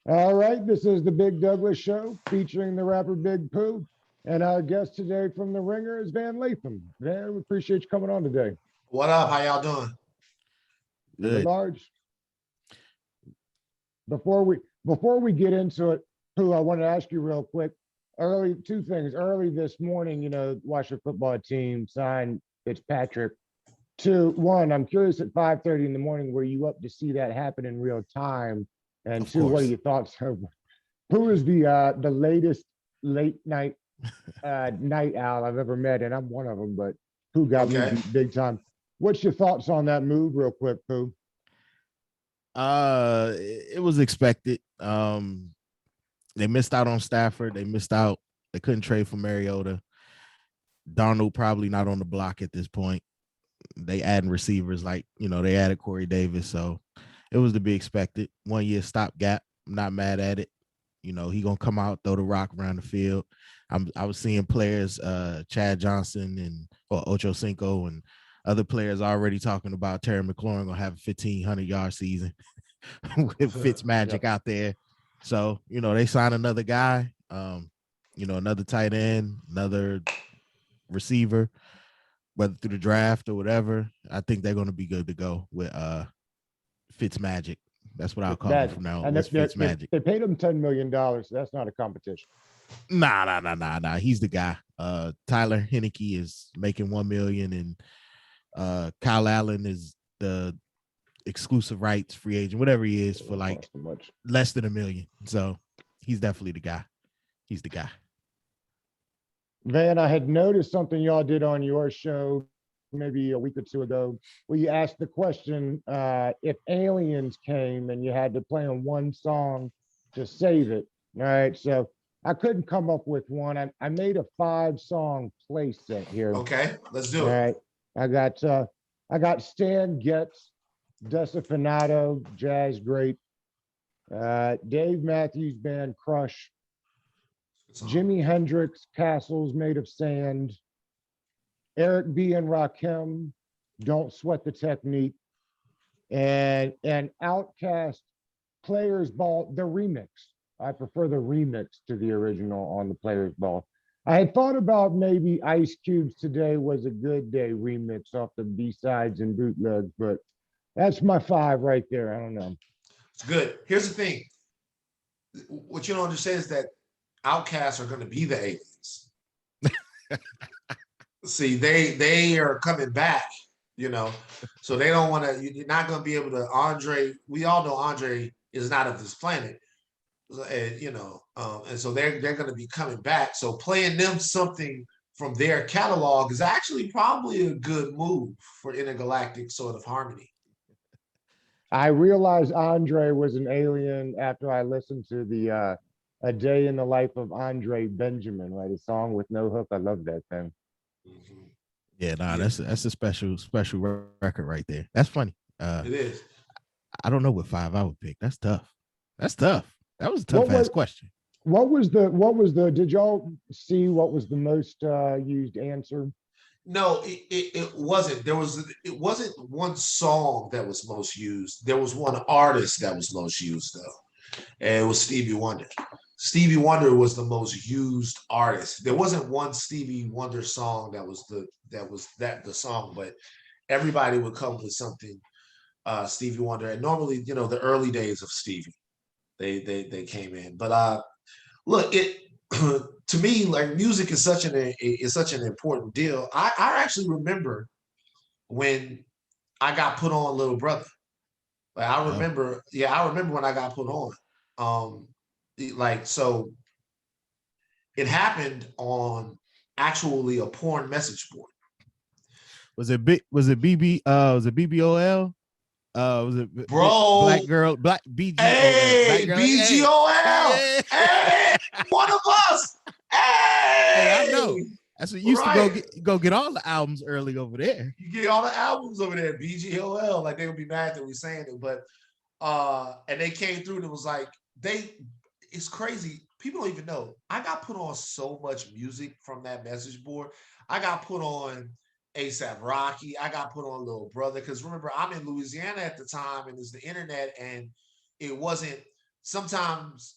All right, this is the Big Douglas Show featuring the rapper Big Pooh. And our guest today from the Ringer is Van Lathan. Van, we appreciate you coming on today. What up? How y'all doing? Good Good. large. Before we get into it, Pooh, I want to ask you real quick. Early two things. Early this morning, watch your football team sign Fitzpatrick. Two, one, I'm curious at 5:30 in the morning, were you up to see that happen in real time? And Of two, what are course. your thoughts? Who is the latest late night night owl I've ever met, and I'm one of them, but who got me Okay. beat big time? What's your thoughts on that move, real quick, Pooh? It was expected. They missed out on Stafford. They missed out. They couldn't trade for Mariota. Darnold probably not on the block at this point. They adding receivers like they added Corey Davis, so it was to be expected. 1 year stopgap. I'm not mad at it. He gonna come out, throw the rock around the field. I was seeing players, Chad Johnson and or Ocho Cinco and other players already talking about Terry McLaurin gonna have a 1,500-yard season with Fitz Magic Yep. out there. So they signed another guy, another tight end, another receiver, whether through the draft or whatever. I think they're gonna be good to go with Fitz Magic. That's what I'll It's call him bad. from now on. And Was Fitz Magic? they paid him $10 million, so that's not a competition. Nah. He's the guy. Tyler Henneke is making 1 million, and Kyle Allen is the exclusive rights free agent, whatever he is, for like So much. less than 1 million. So he's definitely the guy. He's the guy. Van, I had noticed something y'all did on your show maybe a week or two ago, where you asked the question if aliens came and you had to play on one song to save it. All right. So I couldn't come up with one. I made a 5-song play set here. Okay. Let's All do it. right. I got Stan Getz, Desafinato, Jazz Great, Dave Matthews Band Crush, Jimi Hendrix, Castles Made of Sand, Eric B. and Rakim, Don't Sweat the Technique, and Outcast Players Ball, the remix. I prefer the remix to the original on the Players Ball. I had thought about maybe Ice Cube's Today Was a Good Day remix off the B-sides and bootlegs, but that's my 5 right there. I don't know. It's good. Here's the thing. What you don't understand is that outcasts are going to be the aliens. See, they are coming back, you know, so they don't want to. You're not going to be able to. Andre, we all know Andre is not of this planet, and and so they're going to be coming back. So playing them something from their catalog is actually probably a good move for intergalactic sort of harmony. I realized Andre was an alien after I listened to the A Day in the Life of Andre Benjamin, right? A song with no hook. I love that thing. Mhm. Yeah, nah, Yeah, that's a special record right there. That's funny. it is. I don't know what 5 I would pick. That's tough. That's tough. That was a What tough was ass question. what was the did y'all see what was the most used answer? No, it wasn't. It wasn't one song that was most used. There was one artist that was most used though, and it was Stevie Wonder. Stevie Wonder was the most used artist. There wasn't one Stevie Wonder song that the song, but everybody would come with something Stevie Wonder. And normally, the early days of Stevie, they came in. But look, it to me, like music is such an important deal. I actually remember when I got put on Little Brother. Like I Oh, remember, yeah, I remember when I got put on. Like so, it happened on actually a porn message board. was it big? Was it BB? Was it BBOL? Was it black Bro, girl? Black BGOL? Black hey, girl? Hey, BGOL, hey, hey, one of us, hey! I hey, know. That's what used to right. go get all the albums early over there. You get all the albums over there, BGOL. Like they would be mad that we saying it, but and they came through and it was like it's crazy. People don't even know. I got put on so much music from that message board. I got put on ASAP Rocky. I got put on Little Brother. Because remember, I'm in Louisiana at the time and it's the internet and it wasn't sometimes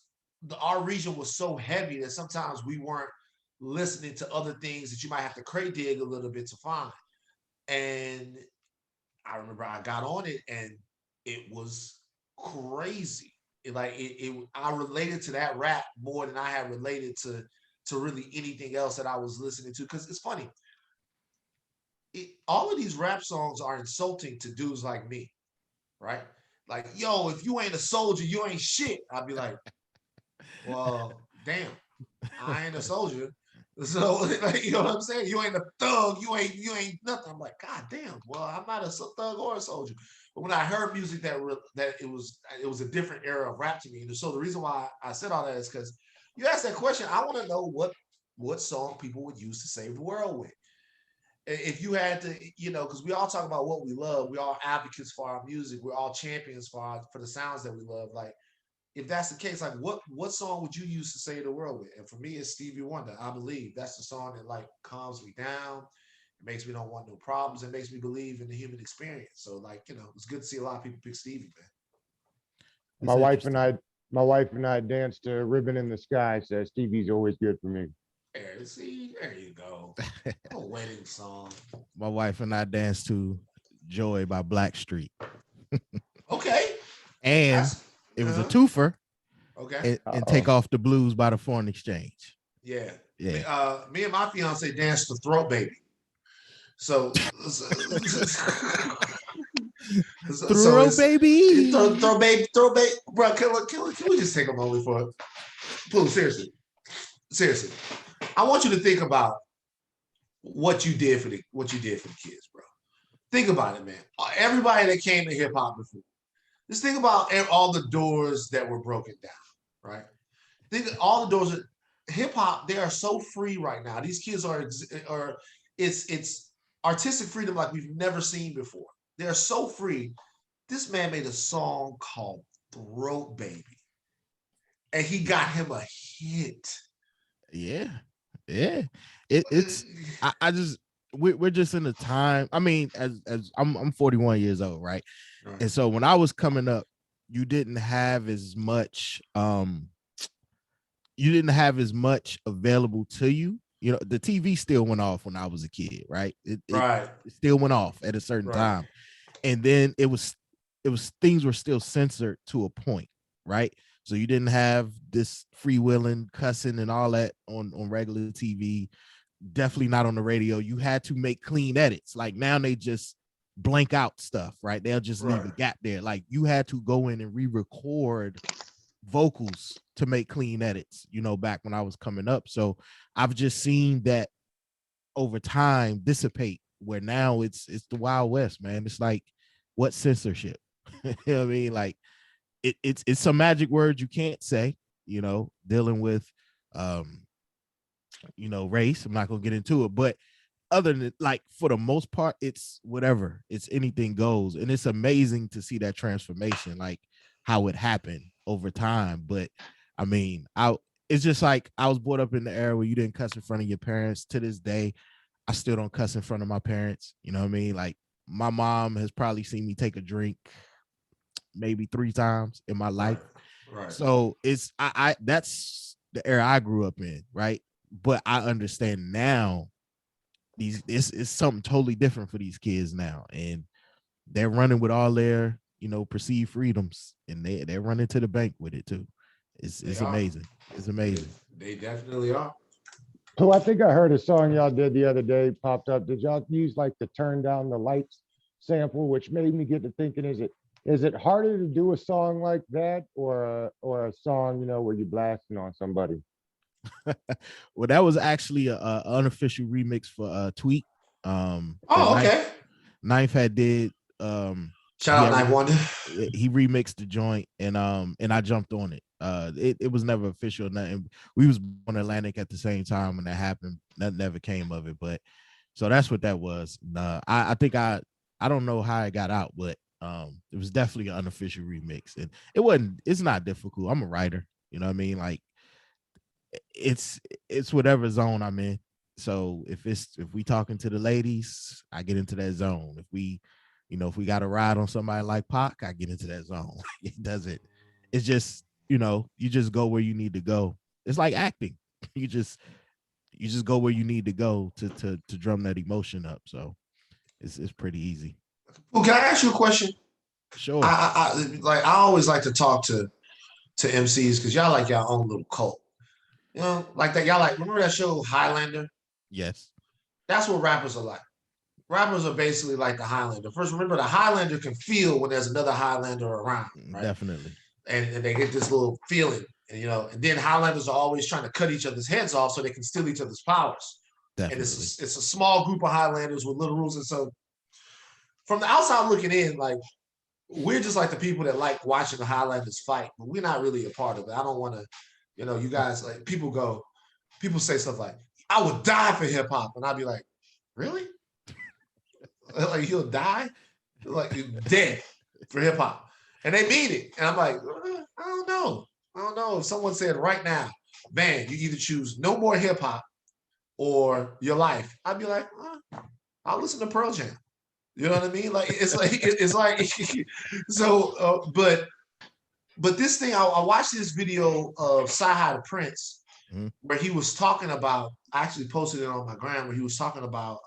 our region was so heavy that sometimes we weren't listening to other things that you might have to crate dig a little bit to find. And I remember I got on it and it was crazy. I related to that rap more than I had related to really anything else that I was listening to. Because it's funny, all of these rap songs are insulting to dudes like me, right? Like, yo, if you ain't a soldier, you ain't shit. I'll be like, well, damn, I ain't a soldier. So, like, you know what I'm saying? You ain't a thug. You ain't nothing. I'm like, God damn. Well, I'm not a thug or a soldier. But when I heard music that it was a different era of rap to me. And so the reason why I said all that is because you asked that question. I want to know what song people would use to save the world with. If you had to, because we all talk about what we love. We're all advocates for our music. We're all champions for the sounds that we love. Like, if that's the case, like what song would you use to save the world with? And for me, it's Stevie Wonder. I believe that's the song that like calms me down. It makes me don't want no problems. It makes me believe in the human experience. So like, it's good to see a lot of people pick Stevie, man. My wife and I danced to Ribbon in the Sky, so Stevie's always good for me. There you go. A wedding song. My wife and I danced to Joy by Blackstreet. Okay. And it was a twofer. Okay. And Take Off the Blues by the Foreign Exchange. Yeah. Yeah. Me and my fiance danced to Throat Baby. So Throw baby. Throw baby. Bro, can we just take a moment for it? Pooh, seriously. I want you to think about what you did for the kids, bro. Think about it, man. Everybody that came to hip hop before. Just think about all the doors that were broken down, right? Think of all the doors that hip hop, they are so free right now. These kids it's artistic freedom like we've never seen before. They're so free. This man made a song called Throat Baby. And he got him a hit. Yeah. We're just in a time. I mean, as I'm 41 years old, right? And so when I was coming up, you didn't have as much available to you. The TV still went off when I was a kid, right? It still went off at a certain time. And then it was things were still censored to a point, right? So you didn't have this freewheeling, cussing, and all that on regular TV. Definitely not on the radio. You had to make clean edits. Like now they just blank out stuff, right? They'll just leave a gap there. Like you had to go in and re-record vocals to make clean edits, back when I was coming up. So I've just seen that over time dissipate, where now it's the Wild West, man. It's like, what censorship? You know what I mean? Like it's some magic words you can't say, dealing with race. I'm not gonna get into it, but other than, like, for the most part, it's whatever. It's anything goes. And it's amazing to see that transformation, like how it happened over time. But I mean, it's just like I was brought up in the era where you didn't cuss in front of your parents. To this day, I still don't cuss in front of my parents. You know what I mean? Like my mom has probably seen me take a drink maybe 3 times in my life. Right. So it's I that's the era I grew up in, right? But I understand now it's something totally different for these kids now, and they're running with all their perceived freedoms, and they're running to the bank with it too. It's amazing. It's amazing. They definitely are. So I think I heard a song y'all did the other day popped up. Did y'all use like the Turn Down the Lights sample, which made me get to thinking, is it harder to do a song like that or a song where you're blasting on somebody? Well, that was actually a unofficial remix for Tweet. Okay. Ninth had did shout out Night Wonder. He remixed the joint, and I jumped on it. It was never official, nothing. We was on Atlantic at the same time when that happened. Nothing ever came of it, but so that's what that was. I think I don't know how it got out, but it was definitely an unofficial remix, and it's not difficult. I'm a writer, you know what I mean? Like it's whatever zone I'm in. So if we talking to the ladies, I get into that zone. If we got to ride on somebody like Pac, I get into that zone. It's just you just go where you need to go. It's like acting. You just go where you need to go to drum that emotion up. So it's pretty easy. Well, can I ask you a question? Sure. I always like to talk to MCs because y'all like y'all own little cult. Like that. Y'all like, remember that show Highlander? Yes. That's what rappers are like. Rappers are basically like the Highlander. First, remember the Highlander can feel when there's another Highlander around, right? Definitely. And they get this little feeling, and then Highlanders are always trying to cut each other's heads off so they can steal each other's powers. Definitely. And it's a small group of Highlanders with little rules. And so from the outside looking in, like, we're just like the people that like watching the Highlanders fight, but we're not really a part of it. I don't want to, you guys, like, people say stuff like, I would die for hip hop. And I'd be like, really? Like, he'll die? Like, dead for hip hop. And they mean it. And I'm like, I don't know. If someone said right now, man, you either choose no more hip hop or your life, I'd be like, I'll listen to Pearl Jam. You know what I mean? Like, it's like so. But this thing, I watched this video of Sci-Hi the Prince, where he was talking about. I actually posted it on my gram where he was talking about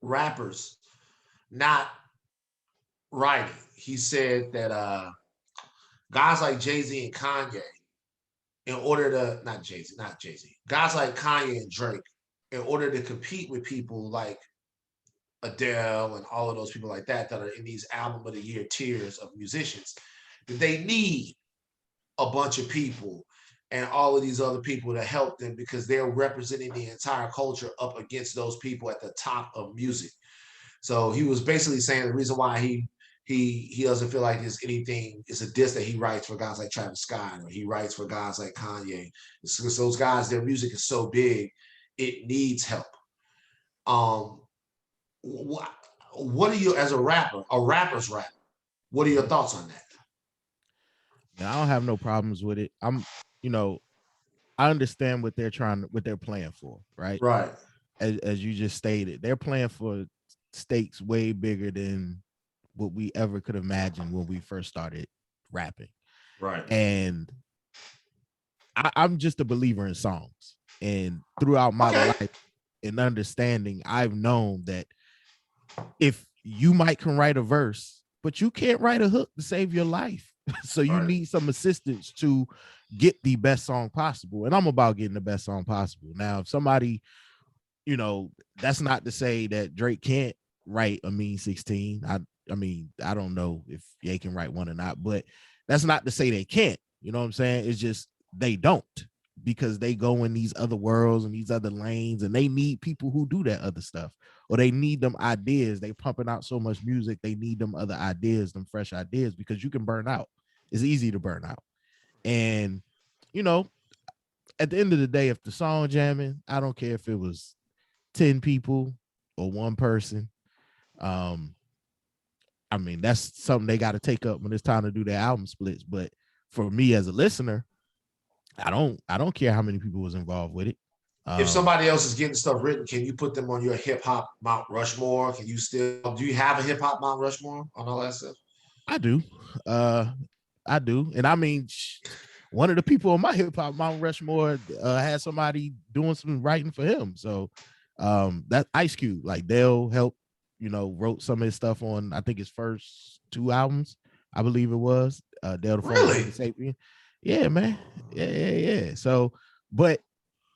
rappers not writing. He said that guys like Jay-Z and Kanye, in order to not Jay-Z, guys like Kanye and Drake, in order to compete with people like Adele and all of those people like that are in these album of the year tiers of musicians, that they need a bunch of people and all of these other people to help them because they're representing the entire culture up against those people at the top of music. So he was basically saying the reason why he doesn't feel like there's anything, it's a diss that he writes for guys like Travis Scott or he writes for guys like Kanye. It's because those guys, their music is so big, it needs help. What are you, as a rapper's rapper, what are your thoughts on that? Now, I don't have no problems with it. I understand what they're playing for, right? Right. As you just stated, they're playing for stakes way bigger than what we ever could imagine when we first started rapping. Right. And I'm just a believer in songs. And throughout my life and understanding, I've known that if you can write a verse, but you can't write a hook to save your life. So you need some assistance to get the best song possible. And I'm about getting the best song possible. Now, if somebody, that's not to say that Drake can't write a Mean 16. I mean, I don't know if they can write one or not, but that's not to say they can't. You know what I'm saying? It's just they don't, because they go in these other worlds and these other lanes, and they need people who do that other stuff, or they need them ideas. They pumping out so much music, they need them other ideas, them fresh ideas, because you can burn out. It's easy to burn out. And, at the end of the day, if the song jamming, I don't care if it was 10 people or one person. I mean, that's something they got to take up when it's time to do their album splits. But for me as a listener, I don't care how many people was involved with it. If somebody else is getting stuff written, can you put them on your hip hop Mount Rushmore? Do you have a hip hop Mount Rushmore on all that stuff? I do. And I mean, one of the people on my hip hop Mount Rushmore had somebody doing some writing for him. So that Ice Cube, like, they'll help, wrote some of his stuff on, I think, his first 2 albums, I believe it was. Dale the Really? Sapien. Yeah, man. Yeah. So, but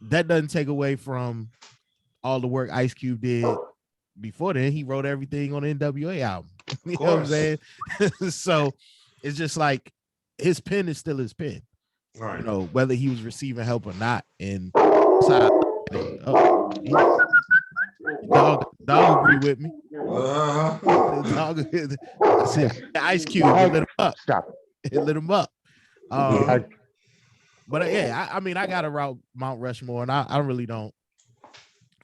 that doesn't take away from all the work Ice Cube did before then. He wrote everything on the NWA album. You know what I'm saying? So it's just like his pen is still his pen. Right. Whether he was receiving help or not. And dog agree with me. Dog, I said, Ice Cube, it lit him up. Stop. It lit him up. But yeah, I mean, I got to route Mount Rushmore, and I really don't.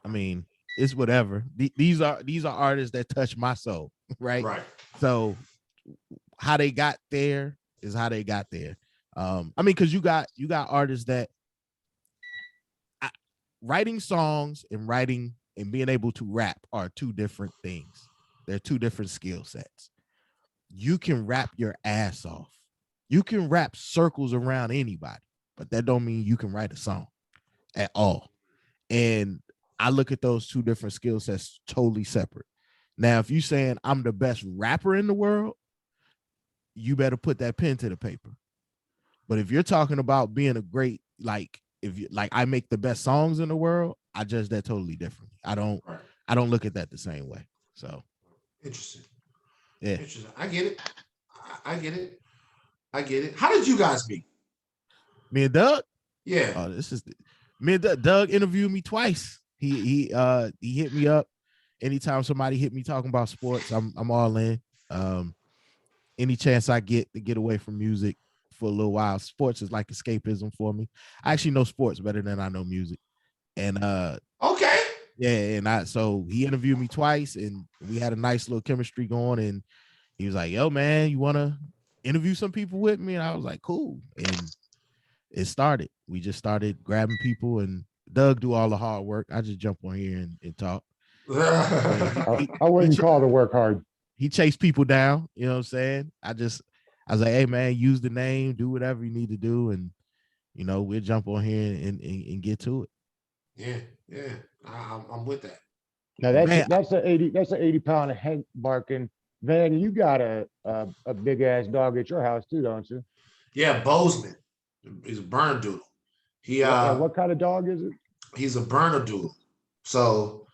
I mean, it's whatever. These are artists that touch my soul, right? Right. So how they got there is how they got there. I mean, because you got artists that writing songs and writing and being able to rap are 2 different things. They're 2 different skill sets. You can rap your ass off. You can wrap circles around anybody, but that don't mean you can write a song at all. And I look at those two different skill sets totally separate. Now, if you're saying I'm the best rapper in the world, you better put that pen to the paper. But if you're talking about being a great, like, if you like, I make the best songs in the world, I judge that totally differently. I don't look at that the same way. So interesting. Yeah. Interesting. I get it. I get it. I get it. How did you guys meet? Me and Doug? Yeah. Oh, this is me and Doug interviewed me twice. He hit me up anytime somebody hit me talking about sports. I'm all in. Any chance I get to get away from music for a little while, sports is like escapism for me. I actually know sports better than I know music. And okay. Yeah, and so he interviewed me twice and we had a nice little chemistry going, and he was like, yo, man, you wanna interview some people with me? And I was like, cool. And it started. We just started grabbing people, and Doug do all the hard work. I just jump on here and talk. I wouldn't call the work hard. He chased people down, you know what I'm saying? I was like, hey man, use the name, do whatever you need to do, and we'll jump on here and get to it. Yeah. I'm with that. Now that's an 80-pound Hank barking. Van, you got a big ass dog at your house too, don't you? Yeah, Bozeman. He's a burn doodle. What kind of dog is it? He's a burner doodle. So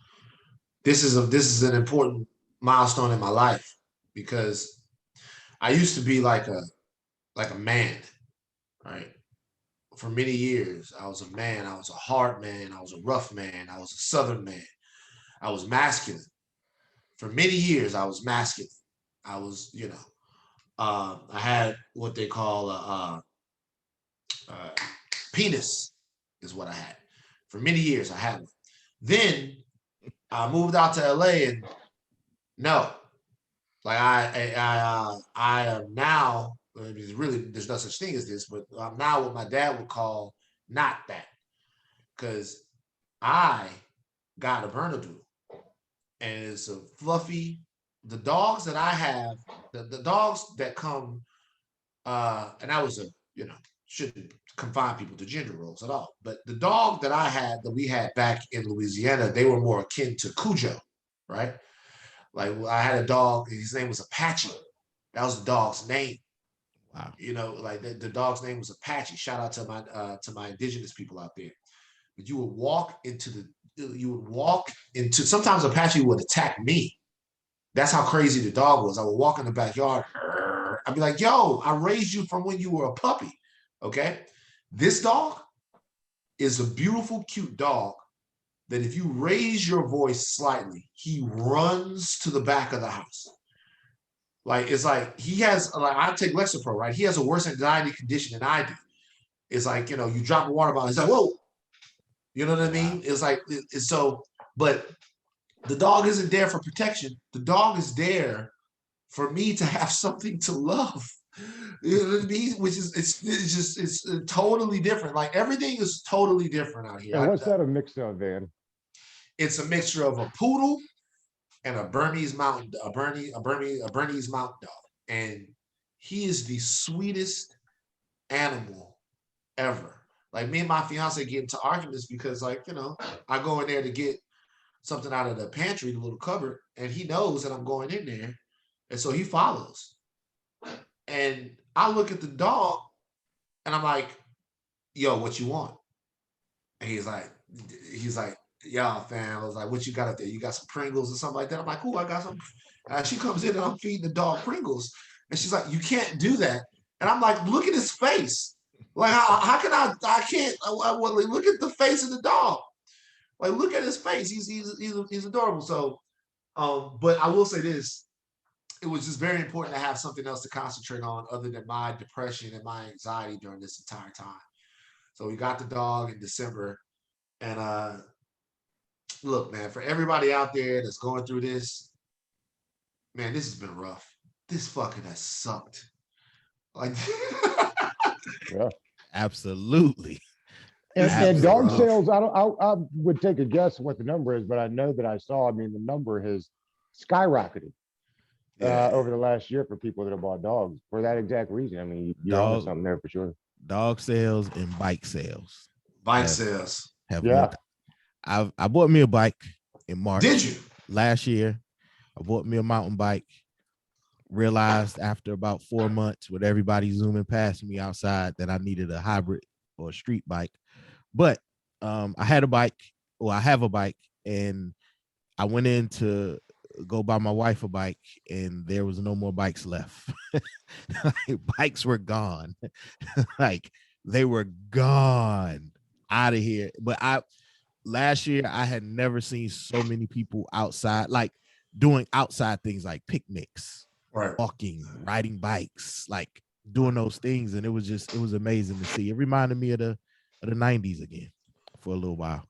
this is an important milestone in my life, because I used to be like a man, right? For many years, I was a man. I was a hard man. I was a rough man. I was a Southern man. I was masculine. For many years, I was masculine. I was, I had what they call penis, is what I had. For many years, I had one. Then I moved out to LA, and no, like I am now. There's no such thing as this, but I'm now what my dad would call not that, because I got a burner doodle, and it's a fluffy. The dogs that I have, the dogs that come, and I was shouldn't confine people to gender roles at all, but the dog that we had back in Louisiana, they were more akin to Cujo, right? Like I had a dog, his name was Apache. That was the dog's name. Wow. Like the dog's name was Apache. Shout out to my indigenous people out there. But you would walk into sometimes Apache would attack me. That's how crazy the dog was. I would walk in the backyard. I'd be like, yo, I raised you from when you were a puppy. Okay. This dog is a beautiful, cute dog that if you raise your voice slightly, he runs to the back of the house. Like, it's like he has, like, I take Lexapro, right? He has a worse anxiety condition than I do. It's like, you drop a water bottle, he's like, whoa. You know what I mean? It's like, it's so, but the dog isn't there for protection. The dog is there for me to have something to love. You know what I mean? Which is, it's totally different. Like everything is totally different out here. And what's that a mix of, Van? It's a mixture of a poodle and a Bernese mountain dog. And he is the sweetest animal ever. Like me and my fiance get into arguments because, like, I go in there to get something out of the pantry, the little cupboard, and he knows that I'm going in there. And so he follows. And I look at the dog and I'm like, yo, what you want? And he's like, yeah, fam. I was like, what you got up there? You got some Pringles or something like that? I'm like, cool, I got some. She comes in and I'm feeding the dog Pringles. And she's like, you can't do that. And I'm like, look at his face. Like, how can I can't, look at the face of the dog. Like, look at his face. He's adorable. So, but I will say this. It was just very important to have something else to concentrate on other than my depression and my anxiety during this entire time. So we got the dog in December. And look, man, for everybody out there that's going through this, man, this has been rough. This fucking has sucked. Like, yeah, absolutely. And dog sales, I would take a guess what the number is, but I know that I saw, the number has skyrocketed. Yeah. over the last year for people that have bought dogs for that exact reason. I mean, you're onto Dog something there for sure. dog sales and bike sales Bike have, sales. have Yeah. went. I bought me a bike in March. Did you? Last year? I bought me a mountain bike. Realized after about 4 months with everybody zooming past me outside that I needed a hybrid or a street bike. But I had a bike, or I have a bike, and I went in to go buy my wife a bike, and there was no more bikes left. Bikes were gone. Like they were gone out of here. But last year I had never seen so many people outside, like doing outside things like picnics, Right. walking, riding bikes, like doing those things. And it was amazing to see. It reminded me of the 90s again for a little while.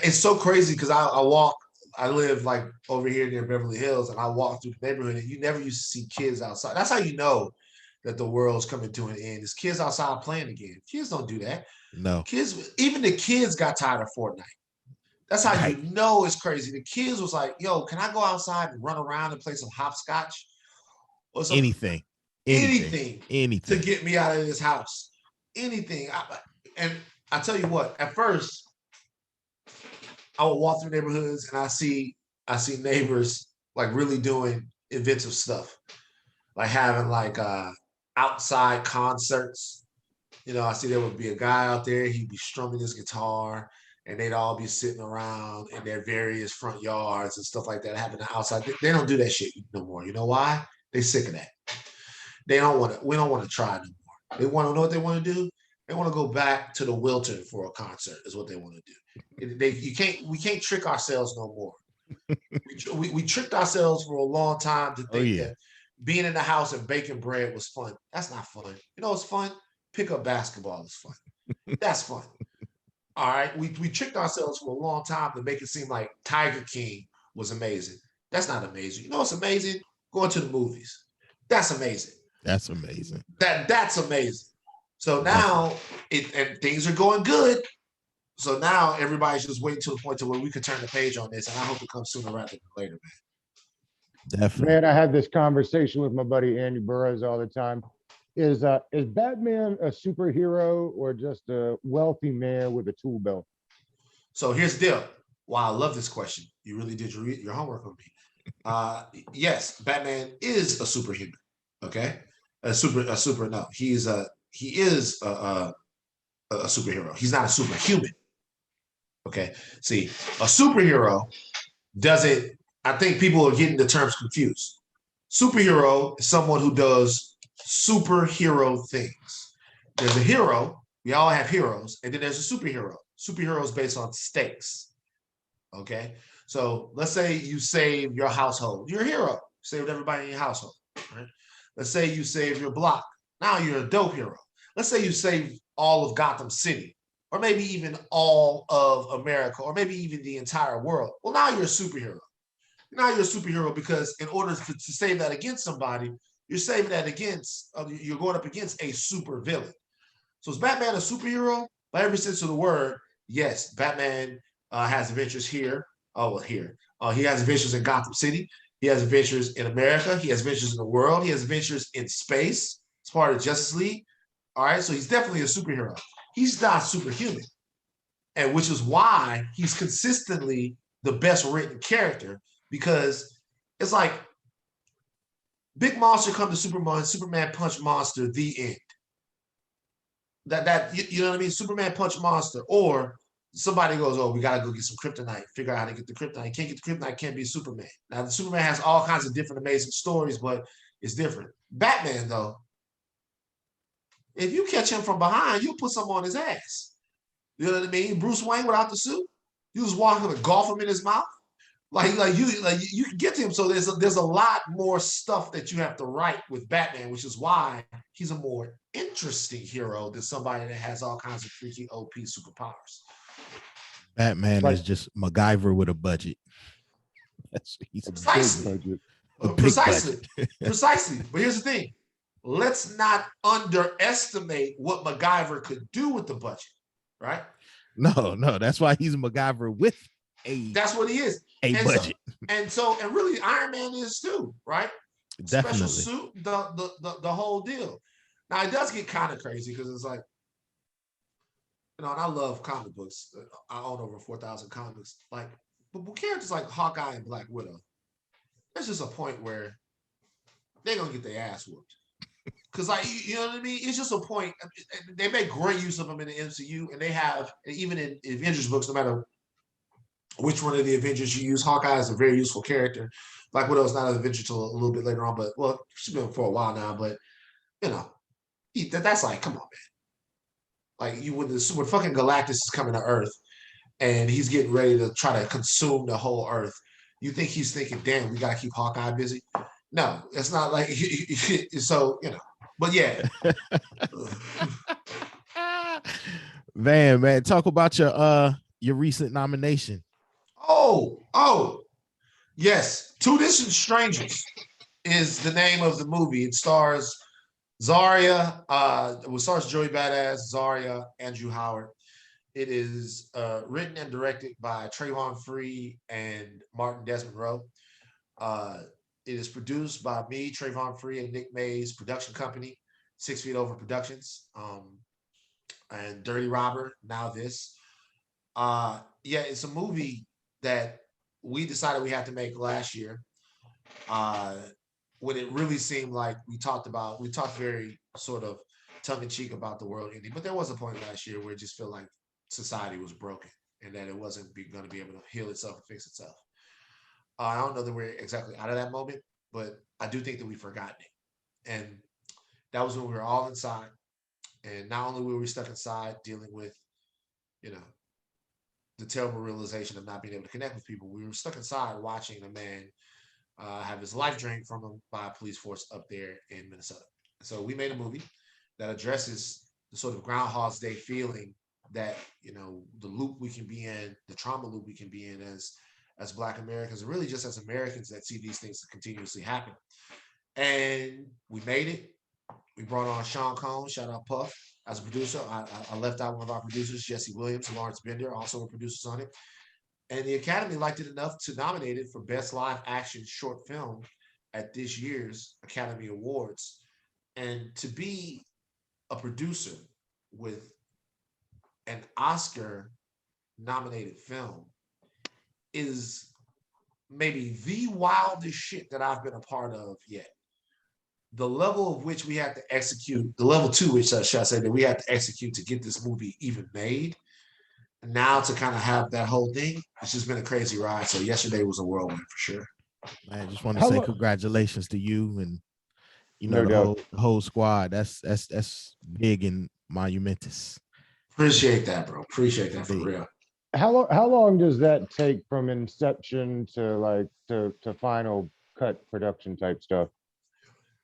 It's so crazy because I live like over here near Beverly Hills, and I walk through the neighborhood, and you never used to see kids outside. That's how you know that the world's coming to an end. Is kids outside playing again. Kids don't do that. No. Kids, even the kids got tired of Fortnite. That's how Right. you know it's crazy. The kids was like, yo, can I go outside and run around and play some hopscotch? Or some Anything to get me out of this house. Anything. And I tell you what, at first, I would walk through neighborhoods and I see neighbors like really doing inventive stuff, like having like outside concerts. You know, I see there would be a guy out there, he'd be strumming his guitar, and they'd all be sitting around in their various front yards and stuff like that, having the outside. They don't do that shit no more. You know why? They sick of that. We don't want to try no more. They want to know what they want to do. They want to go back to the Wilton for a concert is what they want to do. We can't trick ourselves no more. we tricked ourselves for a long time to think that being in the house and baking bread was fun. That's not fun. You know what's fun? Pick up basketball is fun. That's fun. All right. We tricked ourselves for a long time to make it seem like Tiger King was amazing. That's not amazing. You know what's amazing? Going to the movies. That's amazing. That's amazing. That's amazing. So now and things are going good. So now everybody's just waiting to the point to where we can turn the page on this, and I hope it comes sooner rather than later, man. Definitely. Man, I had this conversation with my buddy Andy Burroughs all the time. Is Batman a superhero or just a wealthy man with a tool belt? So here's the deal. Wow, I love this question. You really did your homework on me. Yes, Batman is a superhuman. Okay, no. He is a superhero. He's not a superhuman. Okay. See, a superhero doesn't. I think people are getting the terms confused. Superhero is someone who does superhero things. There's a hero. We all have heroes, and then there's a superhero. Superhero is based on stakes. Okay. So let's say you save your household. You're a hero. Saved everybody in your household. Right? Let's say you save your block. Now you're a dope hero. Let's say you save all of Gotham City, or maybe even all of America, or maybe even the entire world. Well, now you're a superhero. Now you're a superhero because in order to save that against somebody, you're saving that against, you're going up against a super villain. So is Batman a superhero? By every sense of the word, yes. Batman has adventures here. He has adventures in Gotham City. He has adventures in America. He has adventures in the world. He has adventures in space. It's part of Justice League. All right, so he's definitely a superhero. He's not superhuman, and which is why he's consistently the best written character, because it's like big monster come to Superman punch monster, the end. That you know what I mean? Superman punch monster, or somebody goes, oh, we gotta go get some kryptonite, figure out how to get the kryptonite. Can't get the kryptonite, can't be Superman. Now the Superman has all kinds of different amazing stories, but it's different. Batman, though, if you catch him from behind, you'll put something on his ass. You know what I mean? Bruce Wayne without the suit, you just walk him and golf him in his mouth. Like you can get to him. So there's a lot more stuff that you have to write with Batman, which is why he's a more interesting hero than somebody that has all kinds of freaky OP superpowers. Batman is just MacGyver with a budget. He's Precisely. a big budget. Precisely. But here's the thing. Let's not underestimate what MacGyver could do with the budget, right? No, that's why he's a MacGyver with that's what he is. A budget. And really Iron Man is too, right? special Definitely. suit, the whole deal. Now it does get kind of crazy because it's like, and I love comic books. I own over 4,000 comics. Like, but characters like Hawkeye and Black Widow, there's just a point where they're gonna get their ass whooped. Cause like you know what I mean? It's just a point. They make great use of them in the MCU, and they have even in Avengers books, no matter which one of the Avengers you use, Hawkeye is a very useful character. Black Widow is not an Avenger till a little bit later on, but well, she's been for a while now. But you know, that's like, come on, man. Like you when fucking Galactus is coming to Earth and he's getting ready to try to consume the whole Earth. You think he's thinking, damn, we gotta keep Hawkeye busy? No, it's not like so, you know. But yeah. Man, talk about your recent nomination. Oh, yes. Two Distant Strangers is the name of the movie. It stars Zarya, it stars Joey Badass, Zarya, Andrew Howard. It is written and directed by Trayvon Free and Martin Desmond Rowe. It is produced by me, Trayvon Free, and Nick May's production company, 6 Feet Over Productions, and Dirty Robber, now this. Yeah, it's a movie that we decided we had to make last year. When it really seemed like we talked very sort of tongue in cheek about the world ending, but there was a point last year where it just felt like society was broken and that it wasn't going to be able to heal itself and fix itself. I don't know that we're exactly out of that moment, but I do think that we've forgotten it. And that was when we were all inside. And not only were we stuck inside dealing with, you know, the terrible realization of not being able to connect with people, we were stuck inside watching a man have his life drained from him by a police force up there in Minnesota. So we made a movie that addresses the sort of Groundhog's Day feeling that, you know, the loop we can be in, the trauma loop we can be in as Black Americans, and really just as Americans that see these things continuously happen. And we made it. We brought on Sean Combs, shout out Puff, as a producer. I left out one of our producers, Jesse Williams and Lawrence Bender, also were producers on it. And the Academy liked it enough to nominate it for Best Live Action Short Film at this year's Academy Awards. And to be a producer with an Oscar nominated film is maybe the wildest shit that I've been a part of yet. The level of which we had to execute, the level to which I should say that we had to execute to get this movie even made. And now to kind of have that whole thing, it's just been a crazy ride. So yesterday was a whirlwind for sure. I just want to say congratulations to you and the whole squad. That's big and monumentous. Appreciate that, bro. Appreciate that for real. How long does that take from inception to to final cut production type stuff?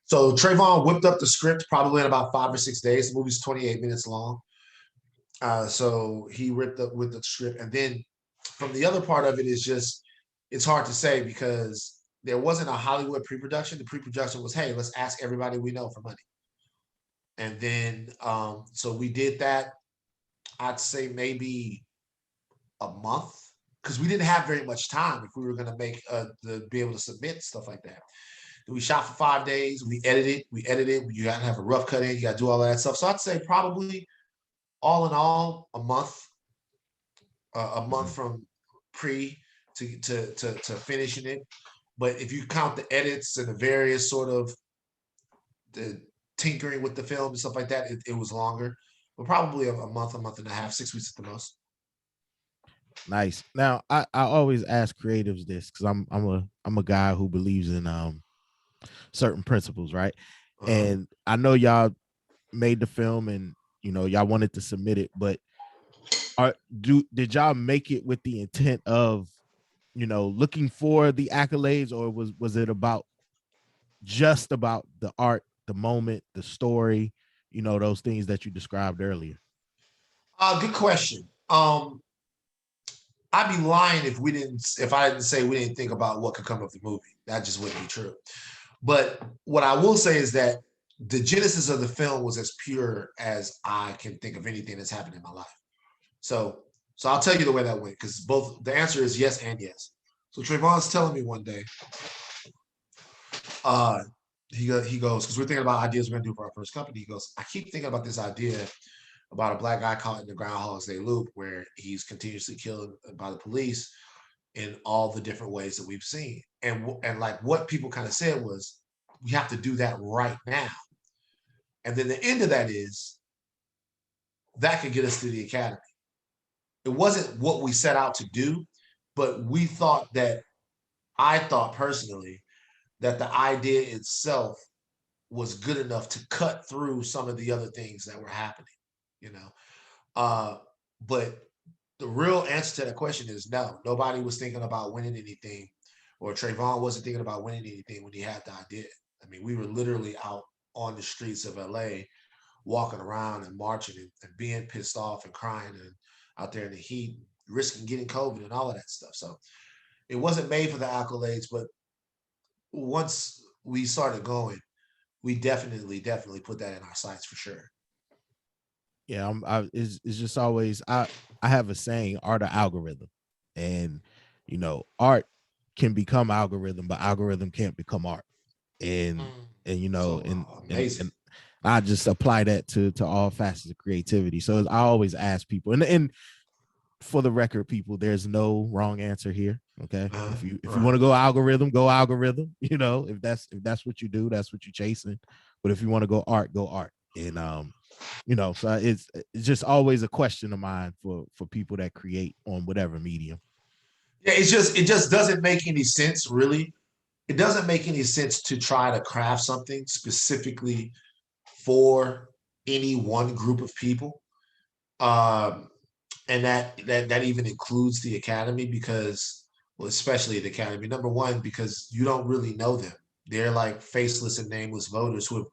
So Trayvon whipped up the script probably in about 5 or 6 days. The movie's 28 minutes long. So he ripped up with the script. And then from the other part of it is just, it's hard to say because there wasn't a Hollywood pre-production. The pre-production was, hey, let's ask everybody we know for money. And then, so we did that, I'd say maybe a month, because we didn't have very much time if we were going to make, be able to submit stuff like that. We shot for 5 days. We edited. You got to have a rough cut in. You got to do all that stuff. So I'd say probably all in all, a month from pre to finishing it. But if you count the edits and the various sort of the tinkering with the film and stuff like that, it was longer. But probably a month and a half, 6 weeks at the most. Nice. Now I always ask creatives this because I'm a guy who believes in certain principles, right? And I know y'all made the film and y'all wanted to submit it, but did y'all make it with the intent of looking for the accolades, or was it just about the art, the moment, the story, those things that you described earlier? Good question. I'd be lying if I didn't say we didn't think about what could come of the movie. That just wouldn't be true. But what I will say is that the genesis of the film was as pure as I can think of anything that's happened in my life. So I'll tell you the way that went, because both the answer is yes and yes. So Trayvon's telling me one day, he goes, because we're thinking about ideas we're gonna do for our first company. He goes, I keep thinking about this idea about a black guy caught in the Groundhog's Day loop where he's continuously killed by the police in all the different ways that we've seen. And like what people kind of said was, we have to do that right now. And then the end of that is that could get us to the academy. It wasn't what we set out to do, but we thought that, I thought personally, that the idea itself was good enough to cut through some of the other things that were happening, you know. But the real answer to that question is no. Nobody was thinking about winning anything, or Trayvon wasn't thinking about winning anything when he had the idea. I mean, we were literally out on the streets of LA, walking around and marching and being pissed off and crying and out there in the heat, risking getting COVID and all of that stuff. So it wasn't made for the accolades, but once we started going, we definitely put that in our sights for sure. Yeah, it's just always I have a saying, art or algorithm, and you know, art can become algorithm, but algorithm can't become art. And you know, So, and I just apply that to all facets of creativity. So I always ask people, and for the record, people, there's no wrong answer here. Okay, if you want to go algorithm, go algorithm. You know, if that's what you do, that's what you're chasing. But if you want to go art, go art. And you know, so it's just always a question of mine for people that create on whatever medium. Yeah, it just doesn't make any sense, really. It doesn't make any sense to try to craft something specifically for any one group of people. And that even includes the academy, because, well, especially the academy, number one, because you don't really know them. They're like faceless and nameless voters who have,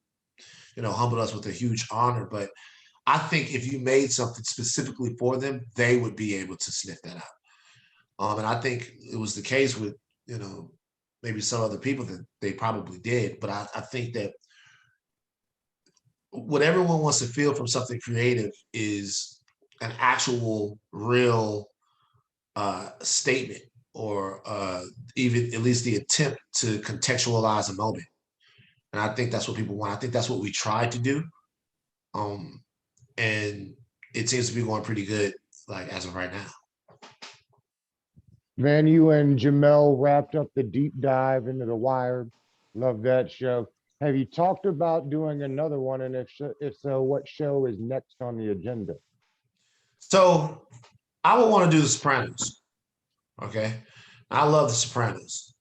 you know, humbled us with a huge honor. But I think if you made something specifically for them, they would be able to sniff that out. And I think it was the case with, you know, maybe some other people that they probably did. But I think that what everyone wants to feel from something creative is an actual, real statement, or even at least the attempt to contextualize a moment. And I think that's what people want. I think that's what we tried to do. And it seems to be going pretty good, like as of right now. Man, you and Jamel wrapped up the deep dive into The Wire. Love that show. Have you talked about doing another one? And if so, what show is next on the agenda? So I would want to do The Sopranos. Okay. I love The Sopranos.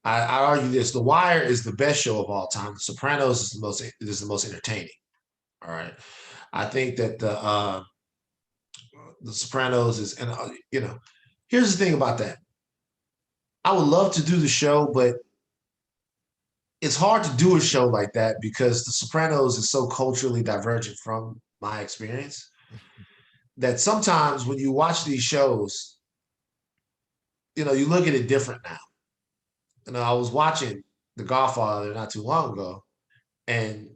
I argue this: The Wire is the best show of all time. The Sopranos is the most entertaining. All right. I think that the Sopranos is, and you know, here's the thing about that. I would love to do the show, but it's hard to do a show like that because The Sopranos is so culturally divergent from my experience that sometimes when you watch these shows, you know, you look at it different now. You know, I was watching The Godfather not too long ago, and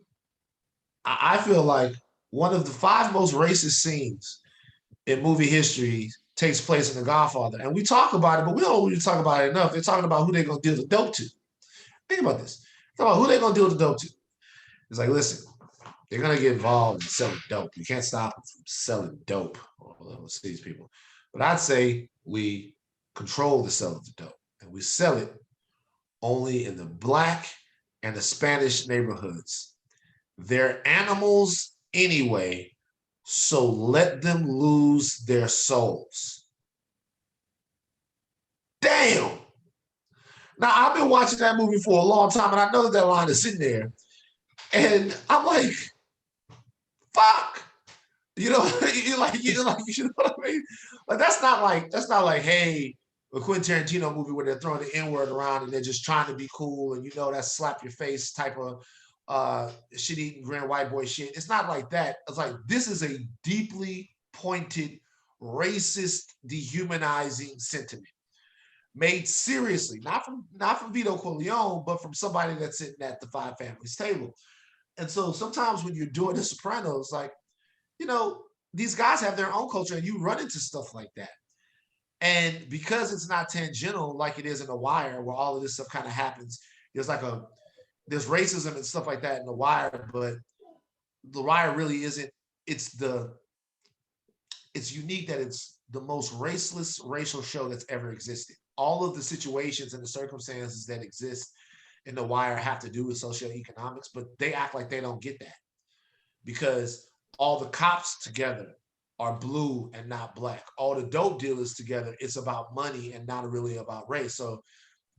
I feel like one of the 5 most racist scenes in movie history takes place in The Godfather. And we talk about it, but we don't really talk about it enough. They're talking about who they're going to deal the dope to. Think about this. Talk about who they're going to deal the dope to. It's like, listen, they're going to get involved in selling dope. You can't stop them from selling dope. Let's see these people. But I'd say we control the sale of the dope, and we sell it only in the Black and the Spanish neighborhoods. They're animals anyway, so let them lose their souls. Damn. Now, I've been watching that movie for a long time, and I know that line is in there. And I'm like, fuck. You know, you know what I mean? Like that's not like, hey, a Quentin Tarantino movie where they're throwing the N-word around and they're just trying to be cool, and you know that slap your face type of shit-eating grand white boy shit. It's not like that. It's like, this is a deeply pointed, racist, dehumanizing sentiment made seriously, not from Vito Corleone, but from somebody that's sitting at the Five Families table. And so sometimes when you're doing The Sopranos, like, you know, these guys have their own culture, and you run into stuff like that. And because it's not tangential like it is in The Wire, where all of this stuff kind of happens, there's like there's racism and stuff like that in The Wire, but The Wire really isn't. It's unique that it's the most raceless racial show that's ever existed. All of the situations and the circumstances that exist in The Wire have to do with socioeconomics, but they act like they don't get that because all the cops together are blue and not black. All the dope dealers together, it's about money and not really about race. So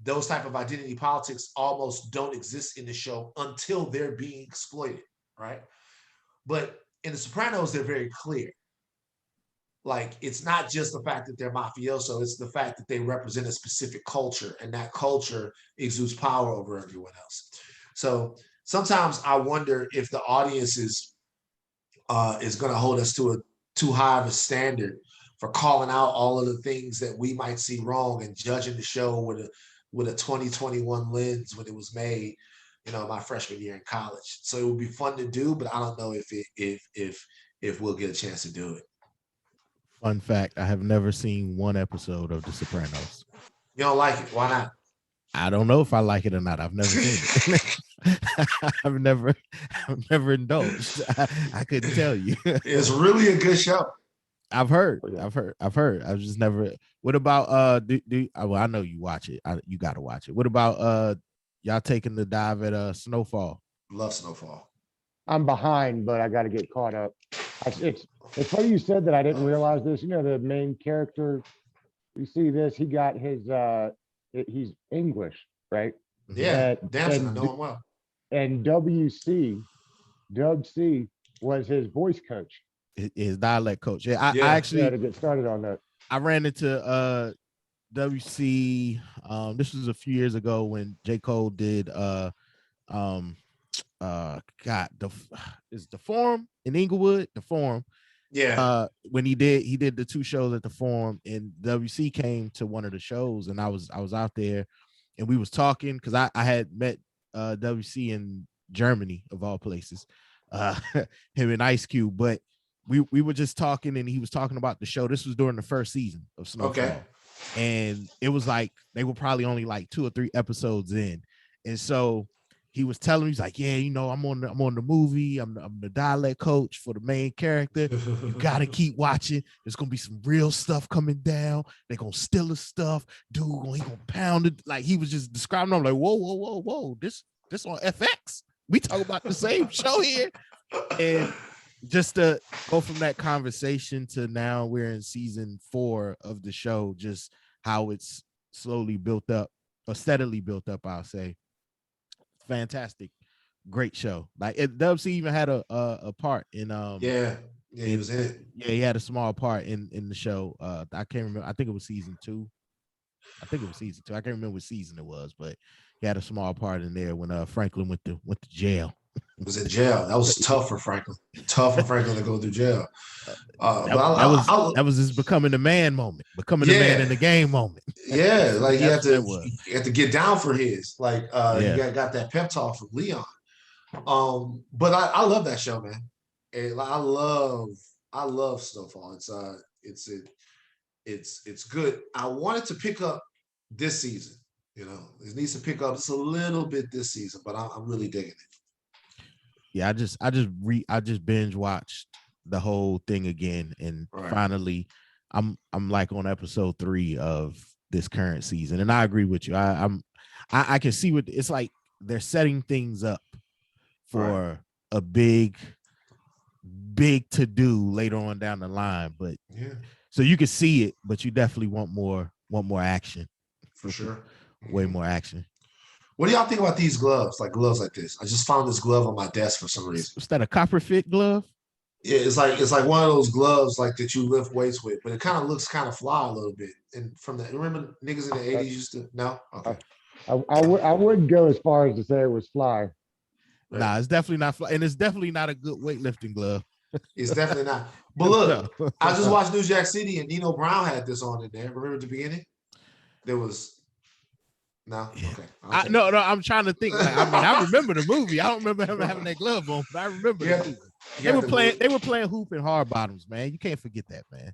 those type of identity politics almost don't exist in the show until they're being exploited, right? But in The Sopranos, they're very clear. Like, it's not just the fact that they're mafioso, it's the fact that they represent a specific culture, and that culture exudes power over everyone else. So sometimes I wonder if the audience is going to hold us to a too high of a standard for calling out all of the things that we might see wrong and judging the show with a 2021 lens when it was made, my freshman year in college. So it would be fun to do, but I don't know if we'll get a chance to do it. Fun fact, I have never seen one episode of The Sopranos. You don't like it? Why not? I don't know if I like it or not. I've never seen it. I've never indulged. I couldn't tell you. It's really a good show. I've heard. I've just never. What about well, I know you watch it. You got to watch it. What about y'all taking the dive at Snowfall? Love Snowfall. I'm behind, but I got to get caught up. It's funny you said that. I didn't realize this. The main character, you see this, he got his he's English, right? Yeah, dancing, I know him well. And Doug C was his voice coach. His dialect coach. Yeah, I actually had to get started on that. I ran into WC. This was a few years ago when J. Cole did the Forum in Inglewood, the Forum. Yeah. When he did the 2 shows at the Forum, and WC came to one of the shows, and I was out there, and we was talking because I had met WC in Germany, of all places, him and Ice Cube, but we were just talking, and he was talking about the show. This was during the first season of Snowfall. Okay. And it was like they were probably only like 2 or 3 episodes in, and so he was telling me, he's like, yeah, I'm on the movie. I'm the dialect coach for the main character. You gotta keep watching. There's gonna be some real stuff coming down. They're gonna steal his stuff. Dude, he gonna pound it. Like, he was just describing. I'm like, whoa. This on FX. We talk about the same show here. And just to go from that conversation to now we're in season 4 of the show, just how it's slowly built up, or steadily built up, I'll say. Fantastic, great show. Like, Dub C even had a part in he was in it. Yeah, he had a small part in the show. I can't remember. I think it was season 2. I can't remember what season it was, but he had a small part in there when Franklin went to jail. Was in jail. That was tough for Franklin. Tough for Franklin to go through jail. That was his becoming a man moment, becoming a man in the game moment. Yeah, like he had to get down for his. Like he got that pep talk from Leon. But I love that show, man. And I love Snowfall. It's good. I wanted to pick up this season. It needs to pick up just a little bit this season, but I'm really digging it. Yeah, I just binge watched the whole thing again, and finally I'm like on episode 3 of this current season, and I agree with you. I can see what it's like. They're setting things up for a big to do later on down the line, but so you can see it, but you definitely want more action, for sure. Way more action. What do y'all think about these gloves like this? I just found this glove on my desk for some reason. Is that a copper fit glove? Yeah, it's like one of those gloves like that you lift weights with, but it kind of looks kind of fly a little bit. And remember niggas in the 80s used to okay. I wouldn't go as far as to say it was fly. Right. Nah, it's definitely not fly, and it's definitely not a good weightlifting glove. It's definitely not. But look, I just watched New Jack City, and Nino Brown had this on in there. Remember at the beginning? There was. No, okay. No. I'm trying to think. Like, I remember the movie. I don't remember him having that glove on, but I remember. They were playing hoop and hard bottoms, man. You can't forget that, man.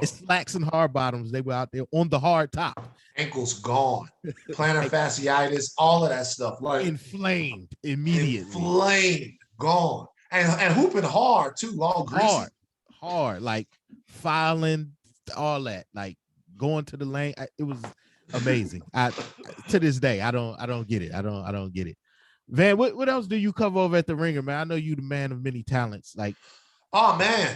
It's slacks and hard bottoms. They were out there on the hard top. Ankles gone, plantar Like, fasciitis, all of that stuff, like inflamed immediately. Inflamed, gone, and hooping hard too, all greasy. Hard, like filing, all that, like going to the lane. It was amazing. To this day, I don't get it. I don't get it. Van, what else do you cover over at the Ringer, man? I know you the man of many talents. Like, oh man,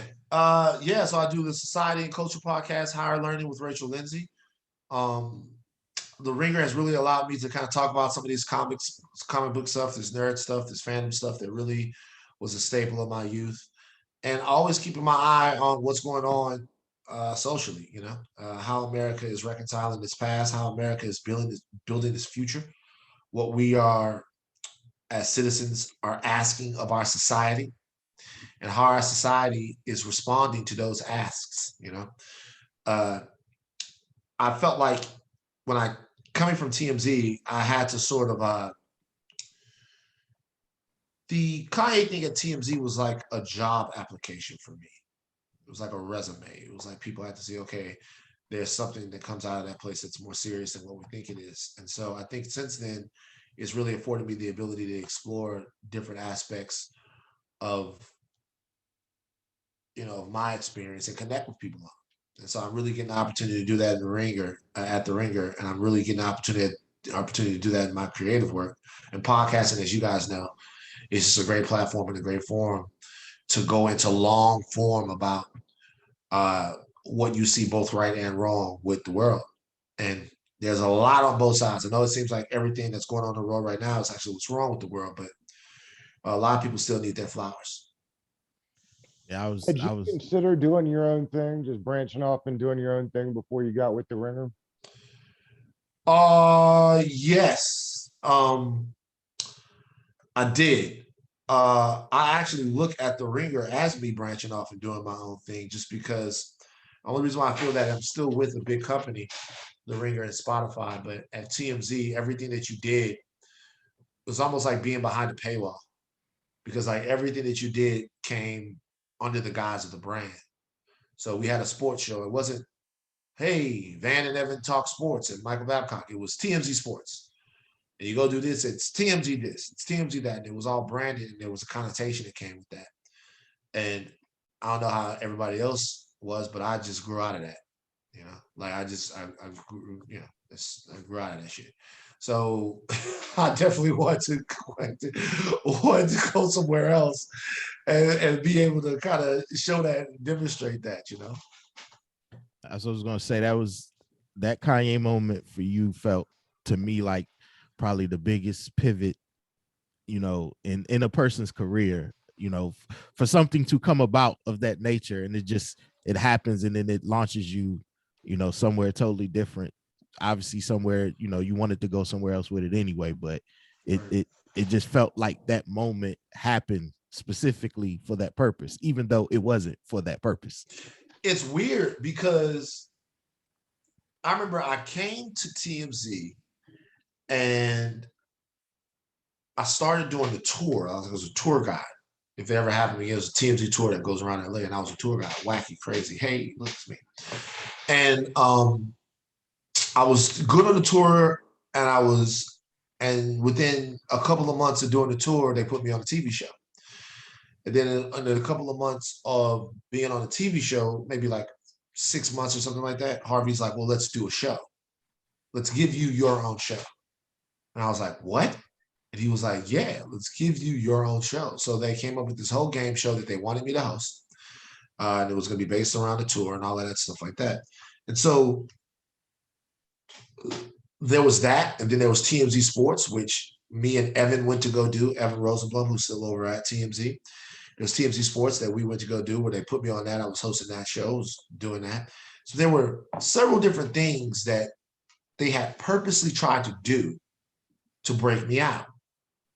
yeah. So I do the Society and Culture podcast, Higher Learning with Rachel Lindsay. The Ringer has really allowed me to kind of talk about some of these comic book stuff, this nerd stuff, this fandom stuff that really was a staple of my youth, and always keeping my eye on what's going on socially. You know, how America is reconciling its past, how America is building its future, what we are as citizens are asking of our society, and how our society is responding to those asks. You know, I felt like when I coming from TMZ, I had to sort of the Kanye thing at TMZ was like a job application for me. It was like a resume. It was like people had to say, okay, there's something that comes out of that place that's more serious than what we think it is. And so I think since then, it's really afforded me the ability to explore different aspects of, you know, my experience and connect with people. And so I'm really getting the opportunity to do that in the Ringer, at the Ringer, and I'm really getting the opportunity to do that in my creative work. And podcasting, as you guys know, is just a great platform and a great forum to go into long form about what you see both right and wrong with the world. And there's a lot on both sides. I know it seems like everything that's going on in the world right now is actually what's wrong with the world, but a lot of people still need their flowers. Yeah, Did you consider doing your own thing, just branching off and doing your own thing before you got with the Ringer? Yes. I did. I actually look at the Ringer as me branching off and doing my own thing, just because the only reason why I feel that I'm still with a big company, the Ringer and Spotify, but at TMZ, everything that you did was almost like being behind a paywall, because like everything that you did came under the guise of the brand. So we had a sports show. It wasn't, hey, Van and Evan talk sports and Michael Babcock. It was TMZ Sports. And you go do this, it's TMZ this, it's TMZ that. And it was all branded, and there was a connotation that came with that. And I don't know how everybody else was, but I just grew out of that. You know, like I grew, you know, I grew out of that shit. So I definitely wanted to go somewhere else and be able to kind of show that and demonstrate that, you know. That's what I was gonna say. That Kanye moment for you felt to me like probably the biggest pivot, you know, in a person's career, you know, for something to come about of that nature, and it happens, and then it launches you, you know, somewhere totally different. Obviously somewhere, you know, you wanted to go somewhere else with it anyway, but it just felt like that moment happened specifically for that purpose, even though it wasn't for that purpose. It's weird because I remember I came to TMZ and I started doing the tour. I was a tour guide. If it ever happened to me, it was a TMZ tour that goes around LA, and I was a tour guide, wacky, crazy. Hey, look at me. And I was good on the tour, and within a couple of months of doing the tour, they put me on a TV show. And then under a couple of months of being on a TV show, maybe like 6 months or something like that, Harvey's like, well, let's do a show. Let's give you your own show. And I was like, what? And he was like, yeah, let's give you your own show. So they came up with this whole game show that they wanted me to host. And it was going to be based around the tour and all of that stuff like that. And so there was that. And then there was TMZ Sports, which me and Evan went to go do. Evan Rosenblum, who's still over at TMZ. It was TMZ Sports that we went to go do, where they put me on that. I was hosting that show, I was doing that. So there were several different things that they had purposely tried to do to break me out,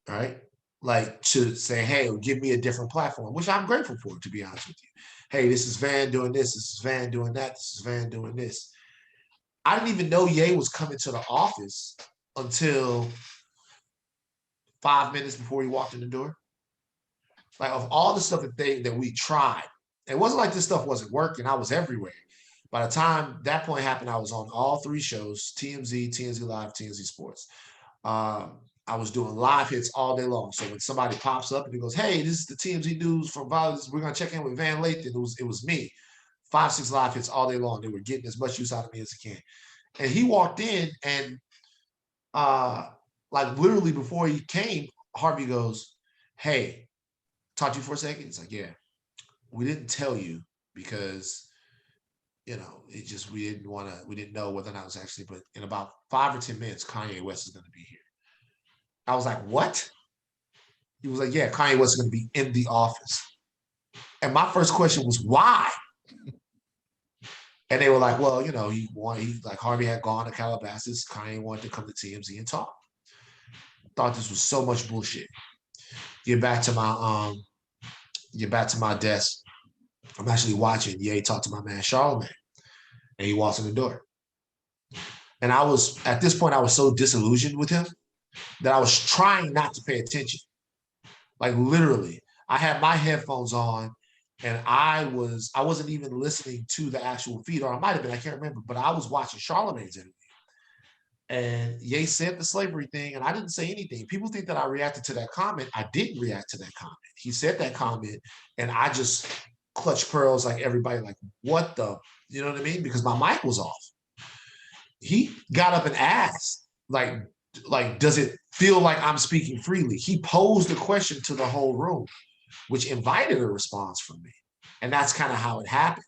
right? Like to say, hey, give me a different platform, which I'm grateful for, to be honest with you. Hey, this is Van doing this is Van doing that, this is Van doing this. I didn't even know Ye was coming to the office until 5 minutes before he walked in the door. Like of all the stuff that we tried, it wasn't like this stuff wasn't working. I was everywhere. By the time that point happened, I was on all 3 shows: TMZ, TMZ Live, TMZ Sports. I was doing live hits all day long. So when somebody pops up and he goes, "Hey, this is the TMZ news from Violence. We're gonna check in with Van Lathan." It was me. 5, 6 live hits all day long. They were getting as much use out of me as they can. And he walked in and like literally before he came, Harvey goes, "Hey, talk to you for a second." It's like, "Yeah, we didn't tell you because it just we didn't know whether or not it was actually, but in about 5 or 10 minutes, Kanye West is gonna be here." I was like, "What?" He was like, "Yeah, Kanye West is gonna be in the office." And my first question was, "Why?" And they were like, "Well, he like Harvey had gone to Calabasas. Kanye wanted to come to TMZ and talk." Thought this was so much bullshit. Get back to my desk. I'm actually watching Ye talk to my man Charlemagne, and he walks in the door. And at this point, I was so disillusioned with him that I was trying not to pay attention. Like literally, I had my headphones on and I wasn't even listening to the actual feed, or I might have been, I can't remember, but I was watching Charlemagne's interview. And Ye said the slavery thing, and I didn't say anything. People think that I reacted to that comment. I didn't react to that comment. He said that comment, and I just clutched pearls like everybody, like, what the, you know what I mean? Because my mic was off. He got up and asked, like, does it feel like I'm speaking freely? He posed a question to the whole room, which invited a response from me. And that's kind of how it happened.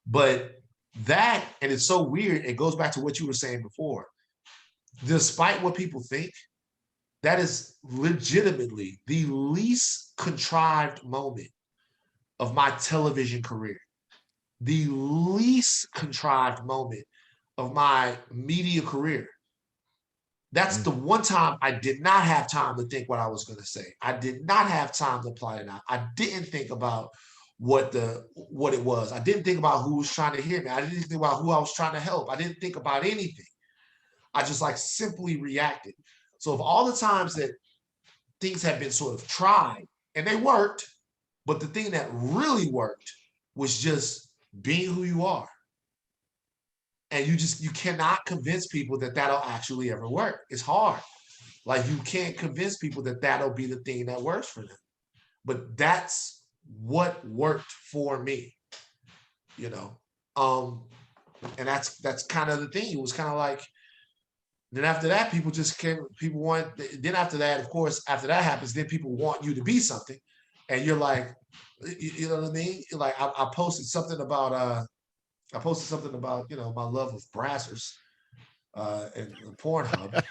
But that, and it's so weird, it goes back to what you were saying before. Despite what people think, that is legitimately the least contrived moment of my television career. The least contrived moment of my media career. That's the one time I did not have time to think what I was going to say. I did not have time to plot it out. I didn't think about what it was. I didn't think about who was trying to hear me. I didn't think about who I was trying to help. I didn't think about anything. I just like simply reacted. So of all the times that things have been sort of tried and they worked, but the thing that really worked was just being who you are. And you cannot convince people that that'll actually ever work. It's hard. Like you can't convince people that that'll be the thing that works for them. But that's what worked for me, and that's kind of the thing. It was kind of like, then after that, then after that, of course, after that happens, then people want you to be something. And you're like, you know what I mean? Like I posted something about my love of brassers and Pornhub.